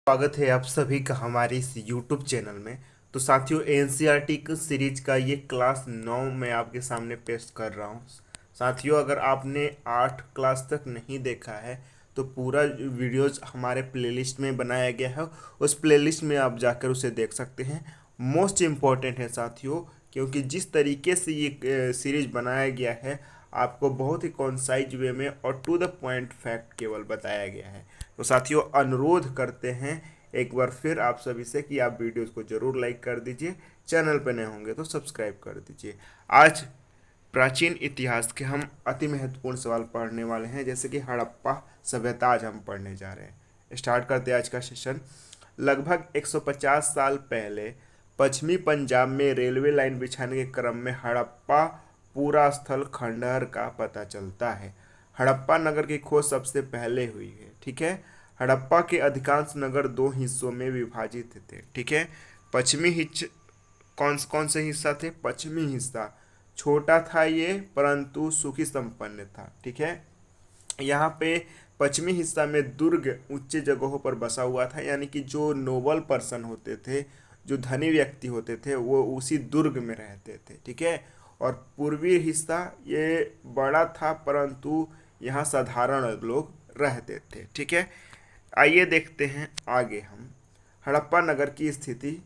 स्वागत है आप सभी का हमारे इस YouTube चैनल में। तो साथियों, एनसीईआरटी की सीरीज का ये क्लास 9 मैं आपके सामने पेश कर रहा हूँ। साथियों, अगर आपने 8 क्लास तक नहीं देखा है तो पूरा वीडियोज हमारे प्लेलिस्ट में बनाया गया है। उस प्लेलिस्ट में आप जाकर उसे देख सकते हैं। मोस्ट इम्पॉर्टेंट है साथियों, क्योंकि जिस तरीके से ये सीरीज बनाया गया है आपको बहुत ही कॉन्साइज वे में और टू द पॉइंट फैक्ट केवल बताया गया है। तो साथियों, अनुरोध करते हैं एक बार फिर आप सभी से कि आप वीडियोस को जरूर लाइक कर दीजिए, चैनल पर नए होंगे तो सब्सक्राइब कर दीजिए। आज प्राचीन इतिहास के हम अति महत्वपूर्ण सवाल पढ़ने वाले हैं, जैसे कि हड़प्पा सभ्यता आज हम पढ़ने जा रहे हैं। स्टार्ट करते हैं आज का सेशन। लगभग 150 साल पहले पश्चिमी पंजाब में रेलवे लाइन बिछाने के क्रम में हड़प्पा पूरा स्थल खंडहर का पता चलता है। हड़प्पा नगर की खोज सबसे पहले हुई है। ठीक है, हड़प्पा के अधिकांश नगर दो हिस्सों में विभाजित थे। ठीक है, पश्चिमी हिस्स कौन कौन से हिस्सा थे? पश्चिमी हिस्सा छोटा था ये, परंतु सुखी संपन्न था। ठीक है, यहाँ पे पश्चिमी हिस्सा में दुर्ग ऊंचे जगहों पर बसा हुआ था, यानी कि जो नोबल पर्सन होते थे, जो धनी व्यक्ति होते थे, वो उसी दुर्ग में रहते थे। ठीक है, और पूर्वी हिस्सा ये बड़ा था, परंतु यहाँ साधारण लोग रहते थे। ठीक है, आइए देखते हैं आगे हम हड़प्पा नगर की स्थिति।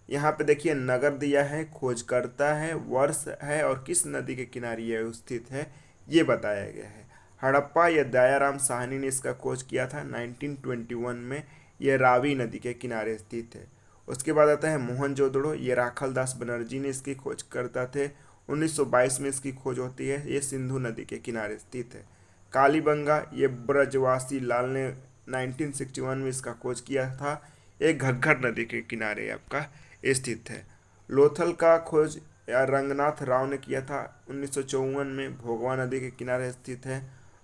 यहाँ पे देखिए नगर दिया है, खोज करता है, वर्ष है और किस नदी के किनारे यह स्थित है ये बताया गया है। हड़प्पा या दयाराम साहनी ने इसका खोज किया था 1921 में। यह रावी नदी के किनारे स्थित है। उसके बाद आता है मोहनजोदड़ो। ये राखलदास बनर्जी ने इसकी खोज करता थे। 1922 में इसकी खोज होती है। ये सिंधु नदी के किनारे स्थित है। कालीबंगा, ये ब्रजवासी लाल ने 1961 में इसका खोज किया था। एक घग्गर नदी के किनारे आपका स्थित है। लोथल का खोज या रंगनाथ राव ने किया था 1954 में। भोगवा नदी के किनारे स्थित है।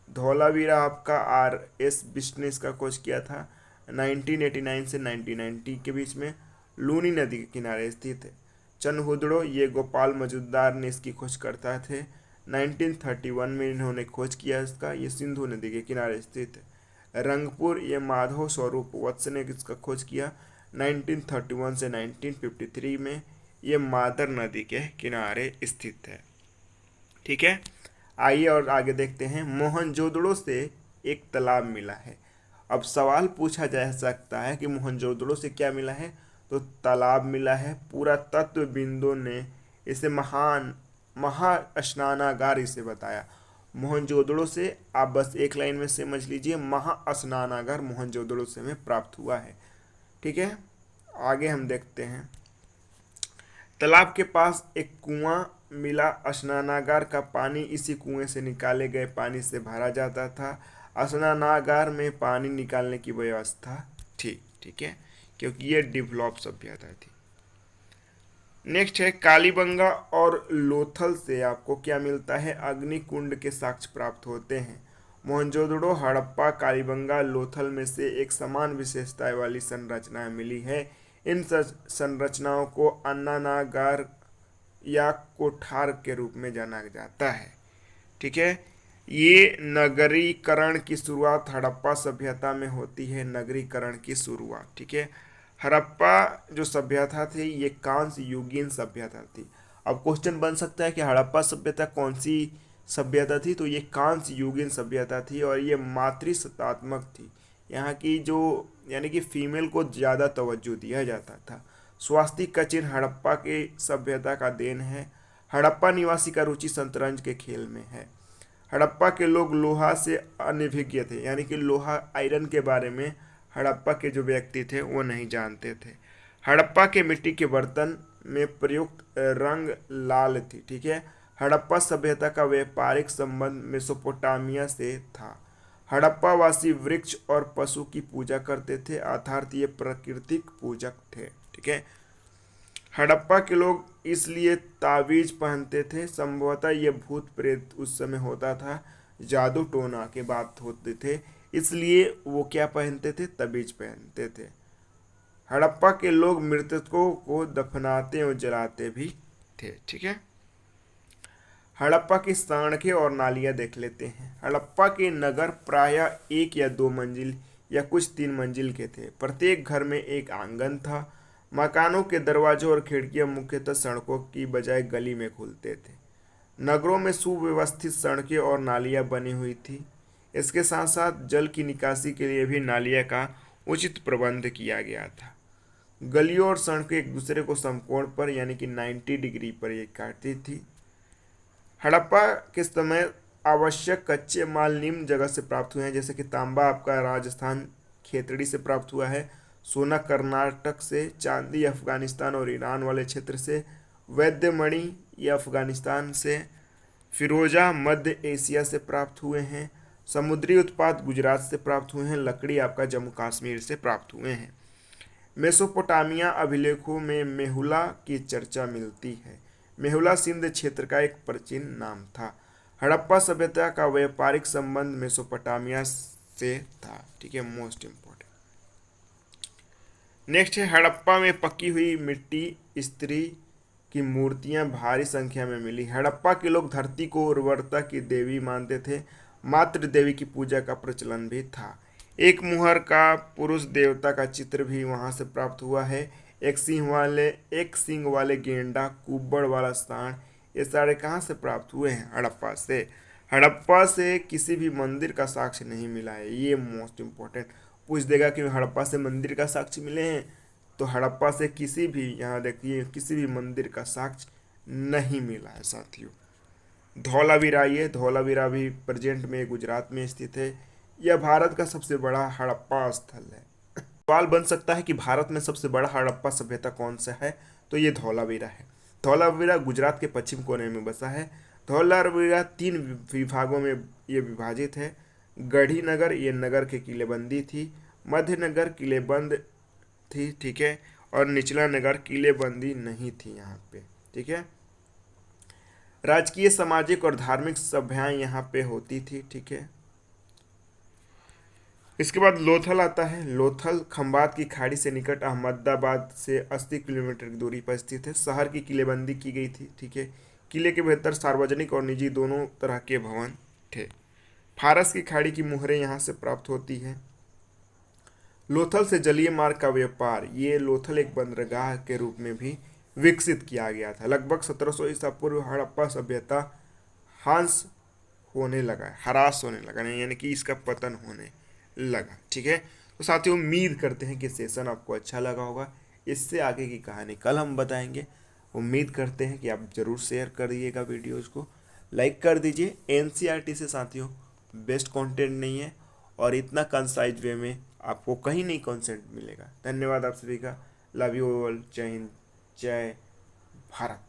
धौलावीरा आपका आर एस बिष्ट ने इसका खोज किया था 1989 से 1990 के बीच में। लूनी नदी के किनारे स्थित है। चनहुदड़ो, ये गोपाल मजुमदार ने इसकी खोज करता थे 1931 में इन्होंने खोज किया इसका। ये सिंधु नदी के किनारे स्थित है। रंगपुर, ये माधव स्वरूप वत्स ने इसका खोज किया 1931 से 1953 में। ये मादर नदी के किनारे स्थित है। ठीक है, आइए और आगे देखते हैं। मोहनजोदड़ो से एक तालाब मिला है। अब सवाल पूछा जा सकता है कि मोहनजोदड़ो से क्या मिला है? तो तालाब मिला है। पूरा तत्व बिंदु ने इसे महान महा स्नानागार इसे बताया। मोहनजोदड़ो से आप बस एक लाइन में समझ लीजिए, महा स्नानागार मोहनजोदड़ो से में प्राप्त हुआ है। ठीक है, आगे हम देखते हैं। तालाब के पास एक कुआं मिला। स्नानागार का पानी इसी कुएं से निकाले गए पानी से भरा जाता था। स्नानागार में पानी निकालने की व्यवस्था थी। ठीक है, क्योंकि ये डेवलप सभ्यता थी। नेक्स्ट है कालीबंगा और लोथल से आपको क्या मिलता है? अग्निकुंड के साक्ष्य प्राप्त होते हैं। मोहनजोदड़ो, हड़प्पा, कालीबंगा, लोथल में से एक समान विशेषताएं वाली संरचनाएं मिली है। इन संरचनाओं को अन्नानागार या कोठार के रूप में जाना जाता है। ठीक है, ये नगरीकरण की शुरुआत हड़प्पा सभ्यता में होती है। नगरीकरण की शुरुआत। ठीक है, हड़प्पा जो सभ्यता थी ये कांस्य युगीन सभ्यता थी। अब क्वेश्चन बन सकता है कि हड़प्पा सभ्यता कौन सी सभ्यता थी? तो ये कांस्य युगीन सभ्यता थी और ये मातृसत्तात्मक थी। यहाँ की जो यानी कि फीमेल को ज़्यादा तवज्जो दिया जाता था। स्वास्तिक का चिन्ह हड़प्पा के सभ्यता का देन है। हड़प्पा निवासी का रुचि शतरंज के खेल में है। हड़प्पा के लोग लोहा से अनभिज्ञ थे, यानी कि लोहा आयरन के बारे में हड़प्पा के जो व्यक्ति थे वो नहीं जानते थे। हड़प्पा के मिट्टी के बर्तन में प्रयुक्त रंग लाल थी। ठीक है, हड़प्पा सभ्यता का व्यापारिक संबंध मेसोपोटामिया से था। हड़प्पा वासी वृक्ष और पशु की पूजा करते थे, अर्थात ये प्राकृतिक पूजक थे। ठीक है, हड़प्पा के लोग इसलिए ताबीज पहनते थे। संभवतः ये भूत प्रेत उस समय होता था, जादू टोना के बात होते थे, इसलिए वो क्या पहनते थे? ताबीज पहनते थे। हड़प्पा के लोग मृतकों को दफनाते और जलाते भी थे। ठीक है, हड़प्पा की सड़कें और नालियां देख लेते हैं। हड़प्पा के नगर प्रायः एक या दो मंजिल या कुछ 3 मंजिल के थे। प्रत्येक घर में एक आंगन था। मकानों के दरवाजों और खिड़कियां मुख्यतः सड़कों की बजाय गली में खुलते थे। नगरों में सुव्यवस्थित सड़कें और नालियां बनी हुई थी। इसके साथ साथ जल की निकासी के लिए भी नालियां का उचित प्रबंध किया गया था। गलियों और सड़कें एक दूसरे को समकोण पर यानी कि 90 डिग्री पर ये काटती थी। हड़प्पा के समय आवश्यक कच्चे माल निम्न जगह से प्राप्त हुए हैं, जैसे कि तांबा आपका राजस्थान खेतड़ी से प्राप्त हुआ है, सोना कर्नाटक से, चांदी अफगानिस्तान और ईरान वाले क्षेत्र से, वैद्य मणि ये अफगानिस्तान से, फिरोजा मध्य एशिया से प्राप्त हुए हैं, समुद्री उत्पाद गुजरात से प्राप्त हुए हैं, लकड़ी आपका जम्मू कश्मीर से प्राप्त हुए हैं। मेसोपोटामिया अभिलेखों में मेहुला की चर्चा मिलती है। मेहुला सिंध क्षेत्र का एक प्राचीन नाम था। हड़प्पा सभ्यता का व्यापारिक संबंध मेसोपोटामिया से था। ठीक है, मोस्ट इंपॉर्टेंट। नेक्स्ट है हड़प्पा में पकी हुई मिट्टी स्त्री की मूर्तियां भारी संख्या में मिली। हड़प्पा के लोग धरती को उर्वरता की देवी मानते थे। मातृ देवी की पूजा का प्रचलन भी था। एक मुहर का पुरुष देवता का चित्र भी वहां से प्राप्त हुआ है। एक सींग वाले गेंडा, कुब्बड़ वाला सांड, ये सारे कहाँ से प्राप्त हुए हैं? हड़प्पा से। हड़प्पा से किसी भी मंदिर का साक्ष्य नहीं मिला है। ये मोस्ट इंपॉर्टेंट पूछ देगा कि हड़प्पा से मंदिर का साक्ष्य मिले हैं, तो हड़प्पा से किसी भी, यहाँ देखिए, किसी भी मंदिर का साक्ष्य नहीं मिला है साथियों। धौलावीरा, ये धौलावीरा भी प्रेजेंट में गुजरात में स्थित है। यह भारत का सबसे बड़ा हड़प्पा स्थल है। सवाल बन सकता है कि भारत में सबसे बड़ा हड़प्पा सभ्यता कौन सा है, तो ये धौलावीरा है। धौलावीरा गुजरात के पश्चिम कोने में बसा है। धौलावीरा 3 विभागों में ये विभाजित है। गढ़ी नगर, ये नगर के किलेबंदी थी। मध्य नगर किलेबंद थी, ठीक है, और निचला नगर किलेबंदी नहीं थी यहाँ पे। ठीक है, राजकीय, सामाजिक और धार्मिक सभाएं यहाँ पे होती थी। ठीक है, इसके बाद लोथल आता है। लोथल खंबात की खाड़ी से निकट अहमदाबाद से 80 किलोमीटर की दूरी पर स्थित है। शहर की किलेबंदी की गई थी। ठीक है, किले के भीतर सार्वजनिक और निजी दोनों तरह के भवन थे। फारस की खाड़ी की मुहरें यहाँ से प्राप्त होती हैं। लोथल से जलीय मार्ग का व्यापार, ये लोथल एक बंदरगाह के रूप में भी विकसित किया गया था। लगभग 1700 ईसा पूर्व हड़प्पा सभ्यता हरास होने लगा, यानी कि इसका पतन होने लगा। ठीक है, तो साथियों उम्मीद करते हैं कि सेशन आपको अच्छा लगा होगा। इससे आगे की कहानी कल हम बताएंगे। उम्मीद करते हैं कि आप जरूर शेयर कर दिएगा वीडियोज़ को, लाइक कर दीजिए। एनसीईआरटी से साथियों बेस्ट कंटेंट नहीं है, और इतना कंसाइज वे में आपको कहीं नहीं कॉन्सेंट मिलेगा। धन्यवाद आप सभी का। Love you all. जय हिंद, जय भारत।